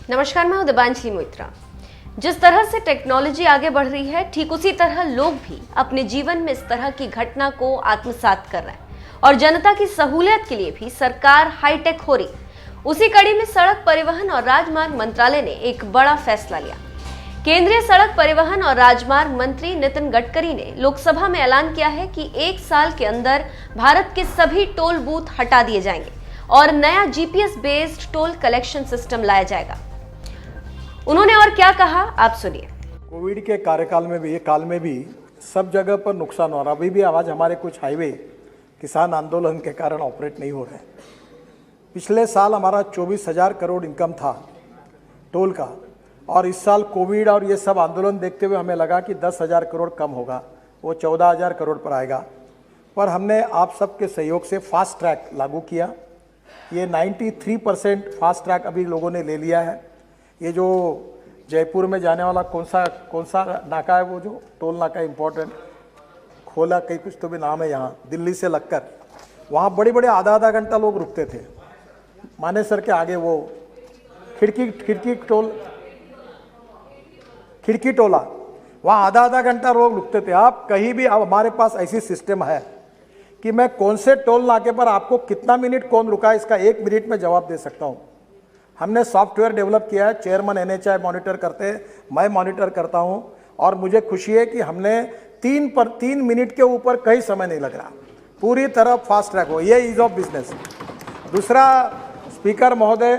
नमस्कार, मैं हूं दिबांजलि मोइत्रा। जिस तरह से टेक्नोलॉजी आगे बढ़ रही है, ठीक उसी तरह लोग भी अपने जीवन में इस तरह की घटना को आत्मसात कर रहे हैं और जनता की सहूलियत के लिए भी सरकार हाईटेक हो रही। उसी कड़ी में सड़क परिवहन और राजमार्ग मंत्रालय ने एक बड़ा फैसला लिया। केंद्रीय सड़क परिवहन और राजमार्ग मंत्री नितिन गडकरी ने लोकसभा में ऐलान किया है कि 1 साल के अंदर भारत के सभी टोल बूथ हटा दिए जाएंगे और नया GPS based toll collection system लाया जाएगा। उन्होंने और क्या कहा, आप सुनिए। कोविड के कार्यकाल में भी, काल में भी सब जगह पर नुकसान हो रहा। अभी भी आज हमारे कुछ हाईवे किसान आंदोलन के कारण ऑपरेट नहीं हो रहे। पिछले साल हमारा 24,000 करोड़ इनकम था टोल का, और इस साल कोविड और ये सब आंदोलन देखते हुए हमें लगा कि 10,000 करोड़ कम होगा, वो 14,000 करोड़ पर आएगा। पर हमने आप सबके सहयोग से फास्ट ट्रैक लागू किया। ये 93% फास्ट ट्रैक अभी लोगों ने ले लिया है। ये जो जयपुर में जाने वाला कौन सा नाका है, वो जो टोल नाका इम्पोर्टेंट खोला, कहीं कुछ तो भी नाम है, यहाँ दिल्ली से लगकर वहाँ बड़े बड़े आधा घंटा लोग रुकते थे। मानेसर के आगे वो खिड़की टोला, वहाँ आधा घंटा लोग रुकते थे। आप कहीं भी, अब हमारे पास ऐसी सिस्टम है कि मैं कौन से टोल नाके पर आपको कितना मिनट कौन रुका, इसका 1 मिनट में जवाब दे सकता हूँ। हमने सॉफ्टवेयर डेवलप किया है। चेयरमैन एनएचआई मॉनिटर करते हैं, मैं मॉनिटर करता हूं, और मुझे खुशी है कि हमने 3 मिनट के ऊपर कहीं समय नहीं लग रहा। पूरी तरह फास्ट ट्रैक हो, ये ईज ऑफ बिजनेस। दूसरा, स्पीकर महोदय,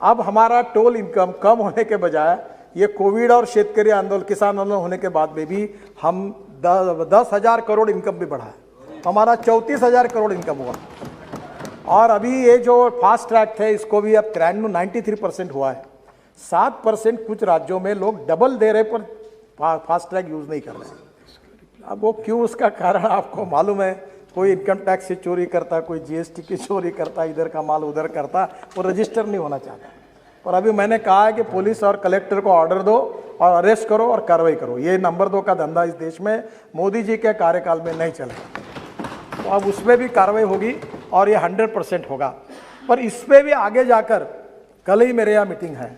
अब हमारा टोल इनकम कम होने के बजाय ये कोविड और शेतकरी आंदोलन, किसान आंदोलन होने के बाद में भी हम 10,000 करोड़ इनकम भी बढ़ा है। हमारा 34,000 करोड़ इनकम हुआ। और अभी ये जो फास्ट ट्रैक थे, इसको भी अब 93% हुआ है। 7% कुछ राज्यों में लोग डबल दे रहे पर फास्ट ट्रैक यूज़ नहीं कर रहे हैं। अब वो क्यों, उसका कारण आपको मालूम है। कोई इनकम टैक्स से चोरी करता, कोई जीएसटी की चोरी करता, इधर का माल उधर करता, वो रजिस्टर नहीं होना चाहता। और अभी मैंने कहा है कि पुलिस और कलेक्टर को ऑर्डर दो और अरेस्ट करो और कार्रवाई करो। ये नंबर 2 का धंधा इस देश में मोदी जी के कार्यकाल में नहीं चलेगा। तो अब उसमें भी कार्रवाई होगी और ये 100% होगा। पर इस पर भी आगे जाकर, कल ही मेरे यहाँ मीटिंग है,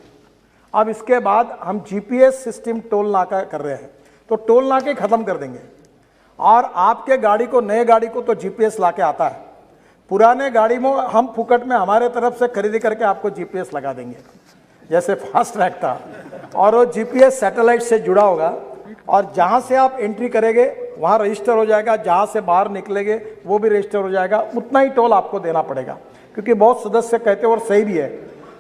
अब इसके बाद हम जीपीएस सिस्टम टोल नाका कर रहे हैं, तो टोल नाके ख़त्म कर देंगे। और आपके गाड़ी को, नए गाड़ी को तो जीपीएस लाके आता है, पुराने गाड़ी में हम फुकट में हमारे तरफ से खरीदी करके आपको जीपीएस लगा देंगे, जैसे फास्ट ट्रैक था। और वो जीपीएस सैटेलाइट से जुड़ा होगा, और जहाँ से आप एंट्री करेंगे वहाँ रजिस्टर हो जाएगा, जहाँ से बाहर निकलेंगे वो भी रजिस्टर हो जाएगा। उतना ही टोल आपको देना पड़ेगा, क्योंकि बहुत सदस्य कहते हैं, और सही भी है,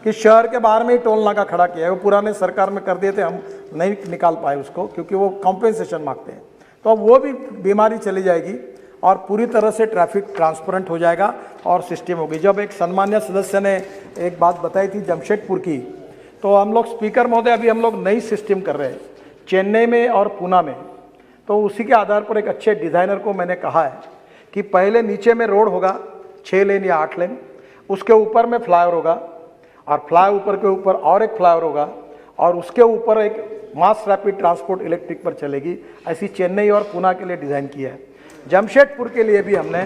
कि शहर के बाहर में ही टोल नाका खड़ा किया है। वो पुराने सरकार में कर दिए थे, हम नहीं निकाल पाए उसको, क्योंकि वो कॉम्पेंसेशन मांगते हैं। तो अब वो भी बीमारी चली जाएगी और पूरी तरह से ट्रैफिक ट्रांसपेरेंट हो जाएगा और सिस्टम होगी। जब एक सम्मान्य सदस्य ने एक बात बताई थी जमशेदपुर की, तो हम लोग, स्पीकर महोदय, अभी हम लोग नई सिस्टम कर रहे हैं चेन्नई में और पूना में। तो उसी के आधार पर एक अच्छे डिज़ाइनर को मैंने कहा है कि पहले नीचे में रोड होगा 6 लेन या 8 लेन, उसके ऊपर में फ्लाईओवर होगा, और फ्लाईओवर के ऊपर और एक फ्लाईओवर होगा, और उसके ऊपर एक मास रैपिड ट्रांसपोर्ट इलेक्ट्रिक पर चलेगी। ऐसी चेन्नई और पूना के लिए डिज़ाइन किया है। जमशेदपुर के लिए भी हमने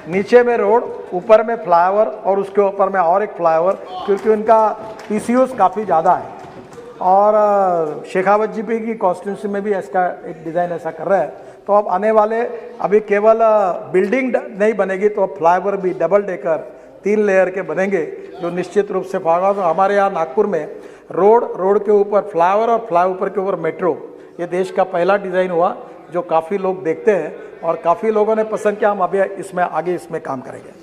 नीचे में रोड, ऊपर में फ्लाईओवर और उसके ऊपर में और एक फ्लाईओवर, क्योंकि उनका पीसीयूज़ काफ़ी ज़्यादा है। और शेखावत जी पी की कॉन्स्टिट्यूंसी में भी इसका एक डिज़ाइन ऐसा कर रहा है। तो अब आने वाले, अभी केवल बिल्डिंग नहीं बनेगी, तो अब फ्लाईओवर भी डबल डेकर 3 लेयर के बनेंगे, जो निश्चित रूप से फायदा। तो हमारे यहाँ नागपुर में रोड के ऊपर फ्लाईओवर और फ्लाईओवर के ऊपर मेट्रो, ये देश का पहला डिज़ाइन हुआ, जो काफ़ी लोग देखते हैं और काफ़ी लोगों ने पसंद किया। हम अभी इसमें काम करेंगे।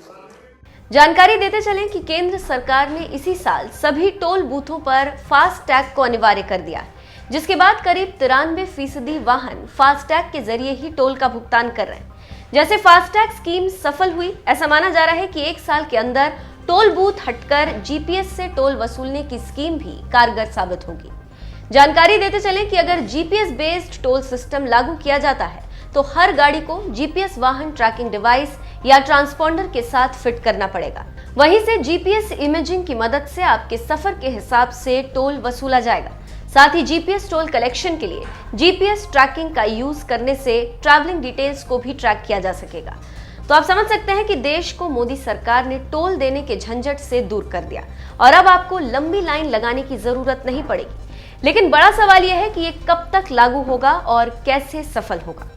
जानकारी देते चलें कि केंद्र सरकार ने इसी साल सभी टोल बूथों पर फास्ट टैग को अनिवार्य कर दिया, जिसके बाद करीब 93% वाहन फास्ट टैग के जरिए ही टोल का भुगतान कर रहे हैं। जैसे फास्ट टैग स्कीम सफल हुई, ऐसा माना जा रहा है कि 1 साल के अंदर टोल बूथ हटकर जीपीएस से टोल वसूलने की स्कीम भी कारगर साबित होगी। जानकारी देते चलें कि अगर जीपीएस बेस्ड टोल सिस्टम लागू किया जाता है, तो हर गाड़ी को जीपीएस वाहन ट्रैकिंग डिवाइस या ट्रांसपॉन्डर के साथ फिट करना पड़ेगा। वहीं से जीपीएस इमेजिंग की मदद से आपके सफर के हिसाब से टोल वसूला जाएगा। साथ ही जीपीएस टोल कलेक्शन के लिए जीपीएस ट्रैकिंग का यूज करने से ट्रैवलिंग डिटेल्स को भी ट्रैक किया जा सकेगा। तो आप समझ सकते हैं कि देश को मोदी सरकार ने टोल देने के झंझट से दूर कर दिया और अब आपको लंबी लाइन लगाने की जरूरत नहीं पड़ेगी। लेकिन बड़ा सवाल यह है कि ये कब तक लागू होगा और कैसे सफल होगा।